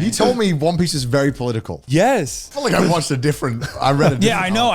You told me One Piece is very political. Yes. I feel like I watched a different. I read a different. Yeah, I know.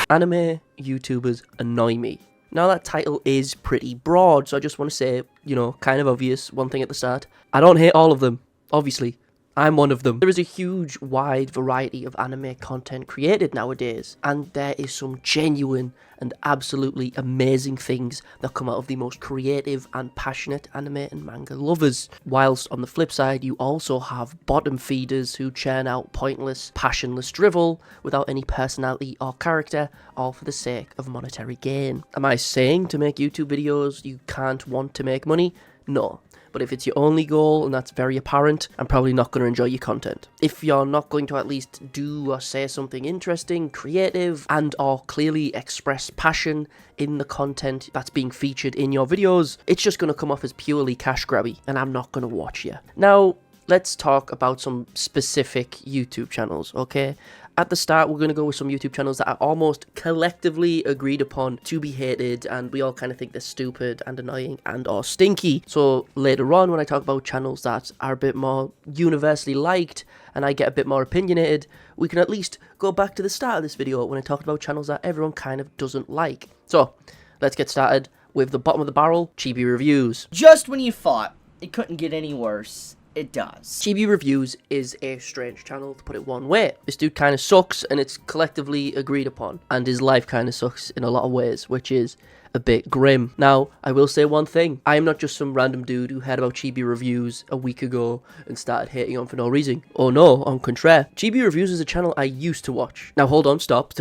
Anime YouTubers annoy me. Now that title is pretty broad, so I just want to say, you know, kind of obvious, one thing at the start. I don't hate all of them, obviously. I'm one of them. There is a huge, wide variety of anime content created nowadays, and there is some genuine and absolutely amazing things that come out of the most creative and passionate anime and manga lovers. Whilst on the flip side, you also have bottom feeders who churn out pointless, passionless drivel without any personality or character, all for the sake of monetary gain. Am I saying to make YouTube videos you can't want to make money? No. But if it's your only goal, and that's very apparent, I'm probably not going to enjoy your content. If you're not going to at least do or say something interesting, creative, and or clearly express passion in the content that's being featured in your videos, it's just going to come off as purely cash grabby, and I'm not going to watch you. Now, let's talk about some specific YouTube channels, okay? At the start, we're going to go with some YouTube channels that are almost collectively agreed upon to be hated, and we all kind of think they're stupid and annoying and or stinky. So later on, when I talk about channels that are a bit more universally liked and I get a bit more opinionated, we can at least go back to the start of this video when I talked about channels that everyone kind of doesn't like. So let's get started with the bottom of the barrel, Chibi Reviews. Just when you thought it couldn't get any worse, it does. Chibi Reviews is a strange channel, to put it one way. This dude kind of sucks, and it's collectively agreed upon. And his life kind of sucks in a lot of ways, which is a bit grim. Now, I will say one thing. I am not just some random dude who heard about Chibi Reviews a week ago and started hating on for no reason. Oh no, on contraire. Chibi Reviews is a channel I used to watch. Now, hold on, stop.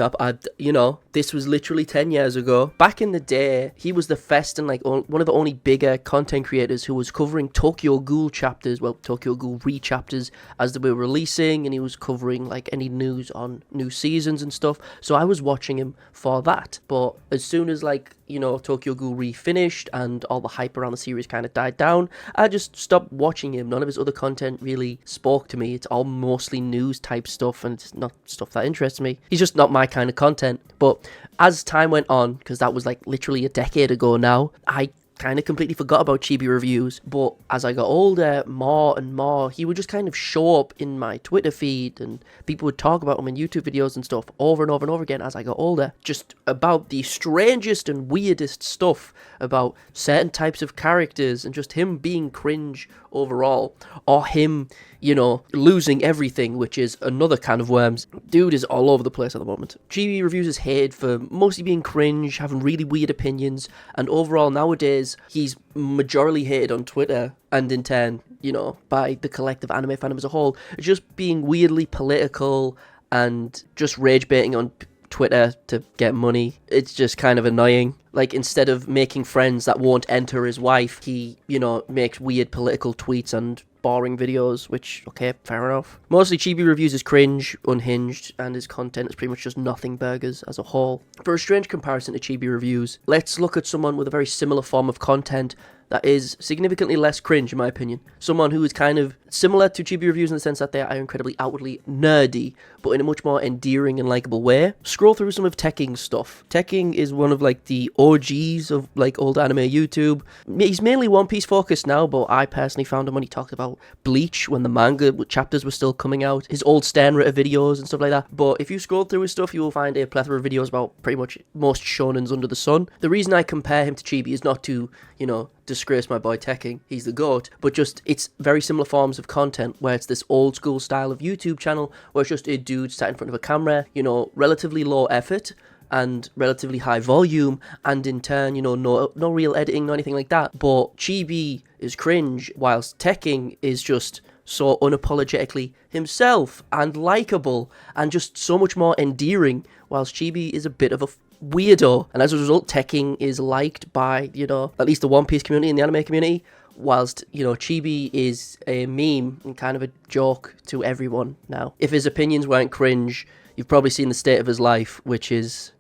This was literally 10 years ago. Back in the day, he was the first and like one of the only bigger content creators who was covering Tokyo Ghoul chapters, well, Tokyo Ghoul re-chapters as they were releasing, and he was covering like any news on new seasons and stuff. So I was watching him for that. But as soon as like, you know, Tokyo Ghoul re-finished and all the hype around the series kind of died down, I just stopped watching him. None of his other content really spoke to me. It's all mostly news type stuff, and it's not stuff that interests me. He's just not my kind of content. But as time went on, because that was like literally a decade ago now, I kind of completely forgot about Chibi Reviews. But as I got older, more and more, he would just kind of show up in my Twitter feed, and people would talk about him in YouTube videos and stuff over and over and over again as I got older, just about the strangest and weirdest stuff about certain types of characters, and just him being cringe overall, or him, you know, losing everything, which is another can of worms. Dude is all over the place at the moment. Chibi Reviews is hated for mostly being cringe, having really weird opinions, and overall nowadays he's majorly hated on Twitter, and in turn, you know, by the collective anime fandom as a whole, just being weirdly political and just rage baiting on Twitter to get money. It's just kind of annoying. Like, instead of making friends that won't enter his wife, he, you know, makes weird political tweets and boring videos, which, okay, fair enough. Mostly Chibi Reviews is cringe, unhinged, and his content is pretty much just nothing burgers as a whole. For a strange comparison to Chibi Reviews, let's look at someone with a very similar form of content that is significantly less cringe, in my opinion. Someone who is kind of similar to Chibi Reviews in the sense that they are incredibly outwardly nerdy, but in a much more endearing and likable way. Scroll through some of Tekking's stuff. Tekking is one of like the OGs of like old anime YouTube. He's mainly One Piece focused now, but I personally found him when he talked about Bleach, when the manga chapters were still coming out, his old Sternritter videos and stuff like that. But if you scroll through his stuff, you will find a plethora of videos about pretty much most shonens under the sun. The reason I compare him to Chibi is not to, you know, disgrace my boy Tekking, he's the GOAT, but just it's very similar forms of content where it's this old school style of YouTube channel where it's just a dude sat in front of a camera, you know, relatively low effort and relatively high volume, and in turn, you know, no real editing, no anything like that. But Chibi is cringe, whilst Tekking is just so unapologetically himself and likable and just so much more endearing, whilst Chibi is a bit of a weirdo, and as a result Tekking is liked by, you know, at least the One Piece community and the anime community, whilst, you know, Chibi is a meme and kind of a joke to everyone now. If his opinions weren't cringe, you've probably seen the state of his life, which is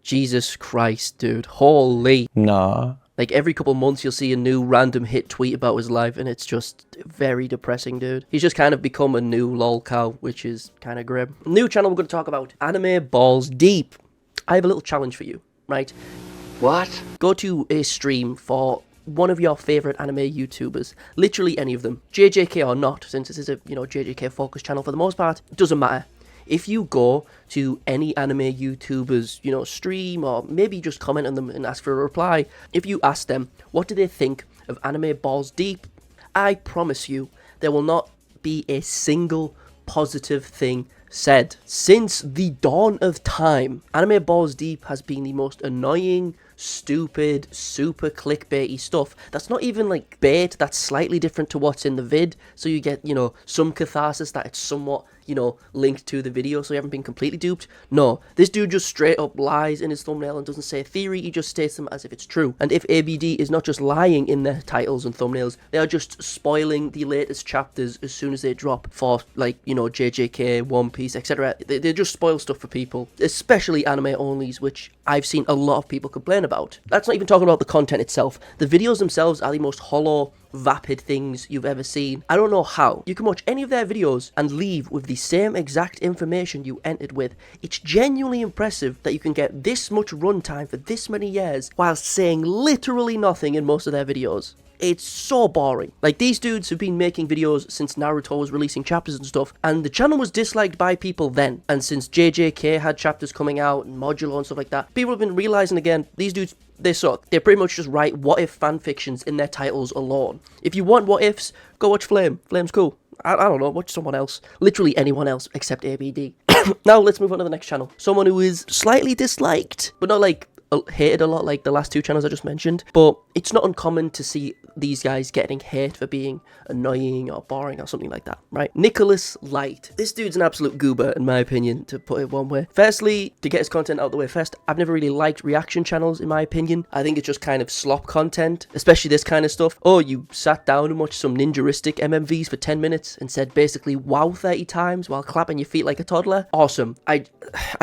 Jesus Christ, dude. Holy. Nah. Like, every couple months you'll see a new random hit tweet about his life, and it's just very depressing, dude. He's just kind of become a new lol cow, which is kind of grim. New channel we're going to talk about, Anime Balls Deep. I have a little challenge for you, right? What? Go to a stream for one of your favorite anime YouTubers, literally any of them, JJK or not, since this is a, JJK focused channel for the most part, doesn't matter. If you go to any anime YouTuber's, stream, or maybe just comment on them and ask for a reply, if you ask them, what do they think of anime Balls Deep, I promise you, there will not be a single positive thing said. Since the dawn of time, anime Balls Deep has been the most annoying, stupid, super clickbaity stuff that's not even like bait, that's slightly different to what's in the vid, so you get, some catharsis that it's somewhat, linked to the video, so you haven't been completely duped. No, this dude just straight up lies in his thumbnail and doesn't say a theory, he just states them as if it's true. And if ABD is not just lying in their titles and thumbnails, they are just spoiling the latest chapters as soon as they drop for, like, JJK, One Piece, etc. They just spoil stuff for people, especially anime onlys, which I've seen a lot of people complain about. That's not even talking about the content itself. The videos themselves are the most hollow, vapid things you've ever seen. I don't know how. You can watch any of their videos and leave with the same exact information you entered with. It's genuinely impressive that you can get this much runtime for this many years whilst saying literally nothing in most of their videos. It's so boring. Like, these dudes have been making videos since Naruto was releasing chapters and stuff, and the channel was disliked by people then. And since JJK had chapters coming out and Modulo and stuff like that, people have been realizing again, these dudes, they suck. They pretty much just write what if fanfictions in their titles alone. If you want what ifs, go watch Flame. Flame's cool. I don't know, watch someone else. Literally anyone else except ABD. Now let's move on to the next channel. Someone who is slightly disliked, but not like hated a lot like the last two channels I just mentioned, but it's not uncommon to see these guys getting hate for being annoying or boring or something like that, right? Nicholas Light. This dude's an absolute goober, in my opinion, to put it one way. Firstly, to get his content out of the way first, I've never really liked reaction channels, in my opinion. I think it's just kind of slop content, especially this kind of stuff. Oh, you sat down and watched some ninjaristic MMVs for 10 minutes and said basically wow 30 times while clapping your feet like a toddler. Awesome. I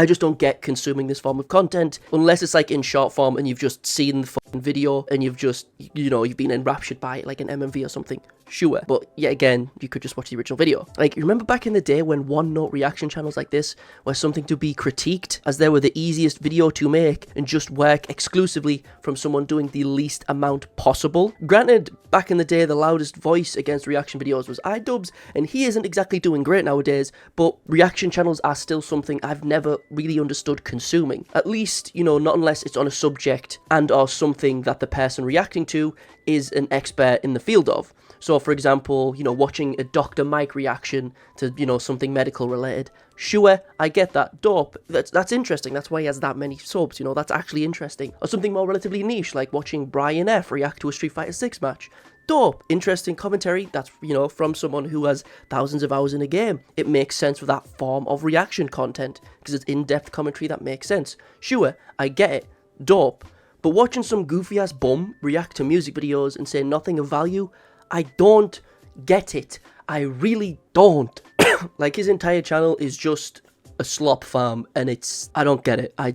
just don't get consuming this form of content unless it's like in short form and you've just seen the fucking video and you've just, you've been enraptured by it like an MMV or something. Sure, but yet again, you could just watch the original video. Like, you remember back in the day when one-note reaction channels like this were something to be critiqued, as they were the easiest video to make and just work exclusively from someone doing the least amount possible? Granted, back in the day, the loudest voice against reaction videos was iDubbbz, and he isn't exactly doing great nowadays, but reaction channels are still something I've never really understood consuming. At least, not unless it's on a subject and or something that the person reacting to is an expert in the field of. So, for example, watching a Dr. Mike reaction to, something medical related. Sure, I get that. Dope. That's interesting. That's why he has that many subs, that's actually interesting. Or something more relatively niche, like watching Brian F react to a Street Fighter 6 match. Dope. Interesting commentary. That's, from someone who has thousands of hours in a game. It makes sense for that form of reaction content, because it's in-depth commentary that makes sense. Sure, I get it. Dope. But watching some goofy-ass bum react to music videos and say nothing of value, I don't get it. I really don't. Like, his entire channel is just a slop farm, and I don't get it. I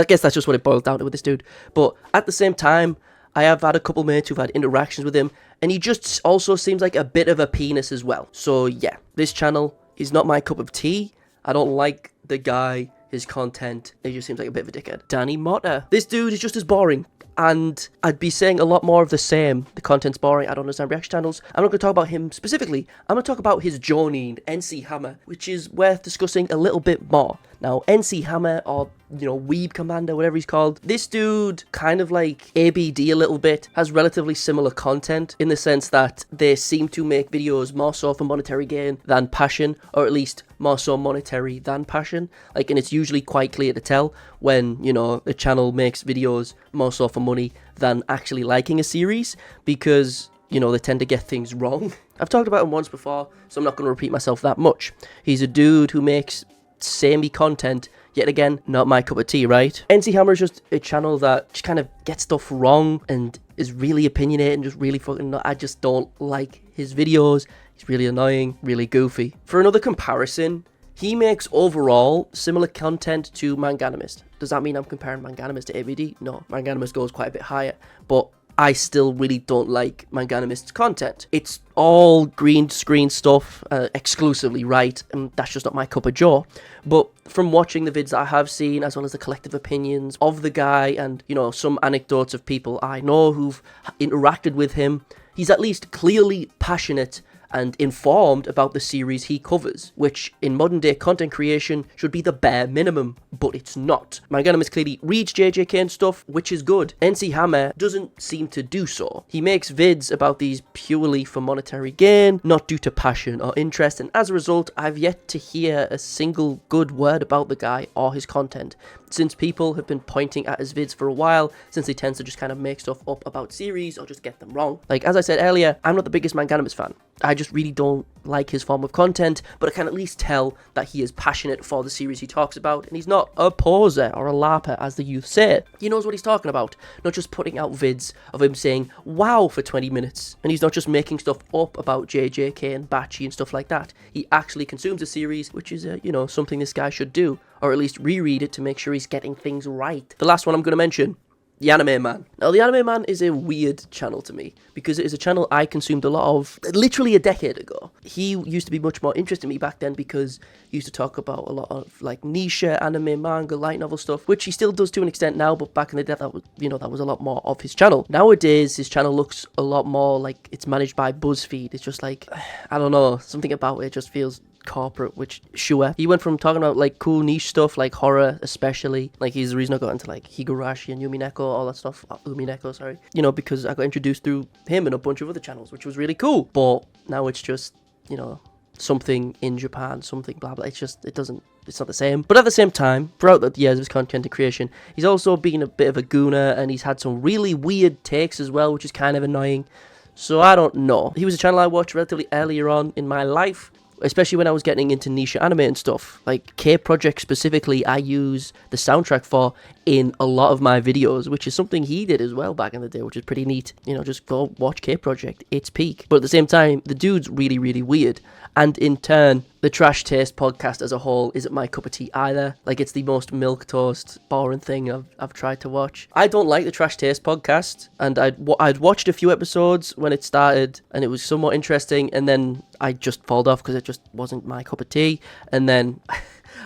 guess that's just what it boils down to with this dude. But at the same time, I have had a couple mates who've had interactions with him, and he just also seems like a bit of a penis as well. So yeah, this channel is not my cup of tea. I don't like the guy, his content. He just seems like a bit of a dickhead. Danny Motta. This dude is just as boring. And I'd be saying a lot more of the same. The content's boring, I don't understand reaction channels. I'm not going to talk about him specifically. I'm going to talk about his jonin, NC Hammer, which is worth discussing a little bit more. Now, NC Hammer, or, Weeb Commander, whatever he's called, this dude, kind of like ABD a little bit, has relatively similar content in the sense that they seem to make videos more so for monetary gain than passion, or at least more so monetary than passion. Like, and it's usually quite clear to tell when, a channel makes videos more so for money than actually liking a series, because they tend to get things wrong. I've talked about him once before, so I'm not going to repeat myself that much. He's a dude who makes samey content, yet again, not my cup of tea, right? NC Hammer is just a channel that just kind of gets stuff wrong and is really opinionated and just really fucking, I just don't like his videos. He's really annoying, really goofy. For another comparison, he makes overall similar content to Manganimist. Does that mean I'm comparing Manganimist to ABD? No, Manganimist goes quite a bit higher, but I still really don't like Manganimist's content. It's all green screen stuff, exclusively, right? And that's just not my cup of joe. But from watching the vids that I have seen, as well as the collective opinions of the guy and, you know, some anecdotes of people I know who've interacted with him, he's at least clearly passionate and informed about the series he covers, which in modern day content creation should be the bare minimum, but it's not. Manganimist clearly reads JJK and stuff, which is good. NC Hammer doesn't seem to do so. He makes vids about these purely for monetary gain, not due to passion or interest, and as a result, I've yet to hear a single good word about the guy or his content, since people have been pointing at his vids for a while, since he tends to just kind of make stuff up about series or just get them wrong. Like, as I said earlier, I'm not the biggest Manganimist fan. I just really don't like his form of content, but I can at least tell that he is passionate for the series he talks about, and he's not a poser or a larper, as the youth say. He knows what he's talking about, not just putting out vids of him saying wow for 20 minutes, and he's not just making stuff up about JJK and Bachi and stuff like that. He actually consumes a series, which is, you know, something this guy should do, or at least reread it to make sure he's getting things right. The last one I'm going to mention, The Anime Man. Now, The Anime Man is a weird channel to me, because it is a channel I consumed a lot of literally a decade ago. He used to be much more interesting to me back then because he used to talk about a lot of like niche anime, manga, light novel stuff, which he still does to an extent now, but back in the day that was, you know, that was a lot more of his channel. Nowadays, his channel looks a lot more like it's managed by BuzzFeed. It's just like, I don't know, something about it just feels corporate, which sure, he went from talking about like cool niche stuff like horror, especially like he's the reason I got into like Higurashi and Yumineko, all that stuff, Umineko, sorry, you know, because I got introduced through him and a bunch of other channels, which was really cool. But now it's just, you know, something in Japan, something blah blah, it's just, it's not the same. But at the same time, throughout the years of his content and creation, he's also been a bit of a gooner, and he's had some really weird takes as well, which is kind of annoying. So I don't know. He was a channel I watched relatively earlier on in my life, especially when I was getting into niche anime and stuff. Like K-Project specifically, I use the soundtrack for in a lot of my videos, which is something he did as well back in the day, which is pretty neat. You know, just go watch K-Project, it's peak. But at the same time, the dude's really, really weird. And in turn, the Trash Taste podcast as a whole isn't my cup of tea either. Like, it's the most milquetoast, boring thing I've tried to watch. I don't like the Trash Taste podcast, and I'd watched a few episodes when it started, and it was somewhat interesting, and then I just falled off because it just wasn't my cup of tea. And then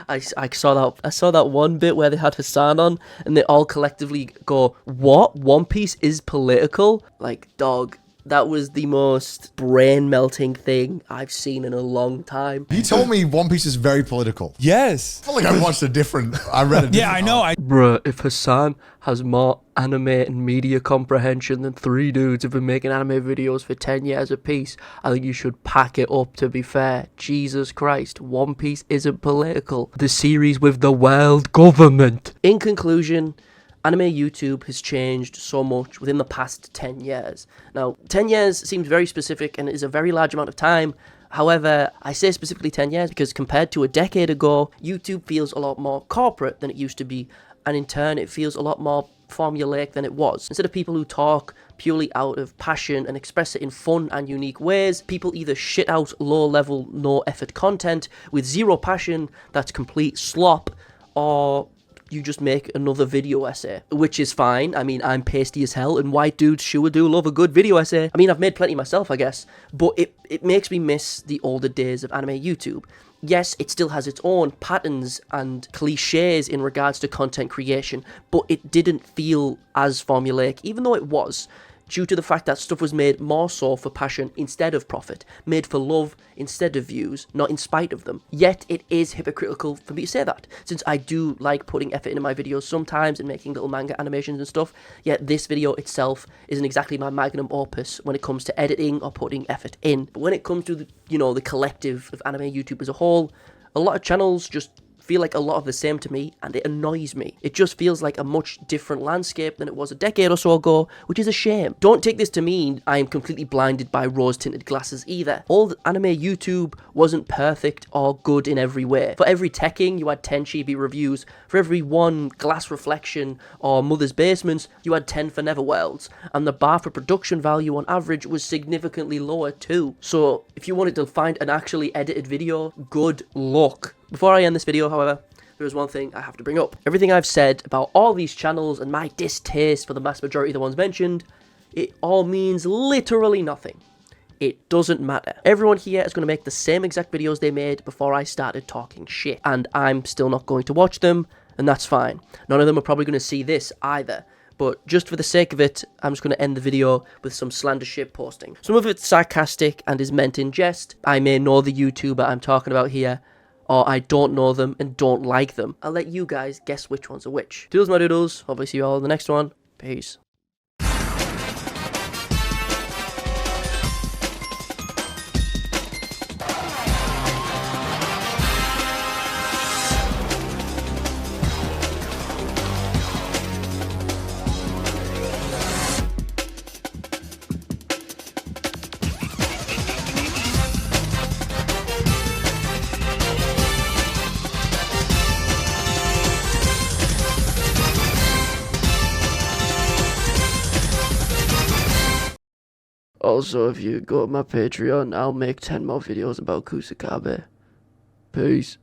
I saw that one bit where they had Hassan on, and they all collectively go, "What? One Piece is political?" Like, dog. That was the most brain-melting thing I've seen in a long time. You told me One Piece is very political. Yes. I feel like I read a different Yeah, I know. Bruh, if Hassan has more anime and media comprehension than 3 dudes who've been making anime videos for 10 years apiece, I think you should pack it up, to be fair. Jesus Christ, One Piece isn't political. The series with the world government. In conclusion, anime YouTube has changed so much within the past 10 years. Now, 10 years seems very specific and is a very large amount of time. However, I say specifically 10 years because compared to a decade ago, YouTube feels a lot more corporate than it used to be. And in turn, it feels a lot more formulaic than it was. Instead of people who talk purely out of passion and express it in fun and unique ways, people either shit out low-level, no-effort content with zero passion that's complete slop, or you just make another video essay, which is fine. I mean, I'm pasty as hell, and white dudes sure do love a good video essay. I mean, I've made plenty myself, I guess, but it makes me miss the older days of anime YouTube. Yes, it still has its own patterns and cliches in regards to content creation, but it didn't feel as formulaic, even though it was, due to the fact that stuff was made more so for passion instead of profit, made for love instead of views, not in spite of them. Yet it is hypocritical for me to say that, since I do like putting effort into my videos sometimes and making little manga animations and stuff, yet this video itself isn't exactly my magnum opus when it comes to editing or putting effort in. But when it comes to the collective of anime YouTube as a whole, a lot of channels just feel like a lot of the same to me, and it annoys me. It just feels like a much different landscape than it was a decade or so ago, which is a shame. Don't take this to mean I am completely blinded by rose-tinted glasses either. All the anime YouTube wasn't perfect or good in every way. For every teching, you had 10 Chibi Reviews. For every 1 Glass Reflection or Mother's Basements, you had 10 for Neverworlds. And the bar for production value on average was significantly lower too. So if you wanted to find an actually edited video, good luck. Before I end this video, however, there is one thing I have to bring up. Everything I've said about all these channels and my distaste for the vast majority of the ones mentioned It all means literally nothing. It doesn't matter. Everyone here is going to make the same exact videos they made before I started talking shit. And I'm still not going to watch them, and that's fine. None of them are probably going to see this either. But just for the sake of it, I'm just going to end the video with some slander shit posting. Some of it's sarcastic and is meant in jest. I may know the YouTuber I'm talking about here, or I don't know them and don't like them. I'll let you guys guess which ones are which. Doodles my doodles. Hope I see you all in the next one. Peace. Also, if you go to my Patreon, I'll make 10 more videos about Kusakabe. Peace.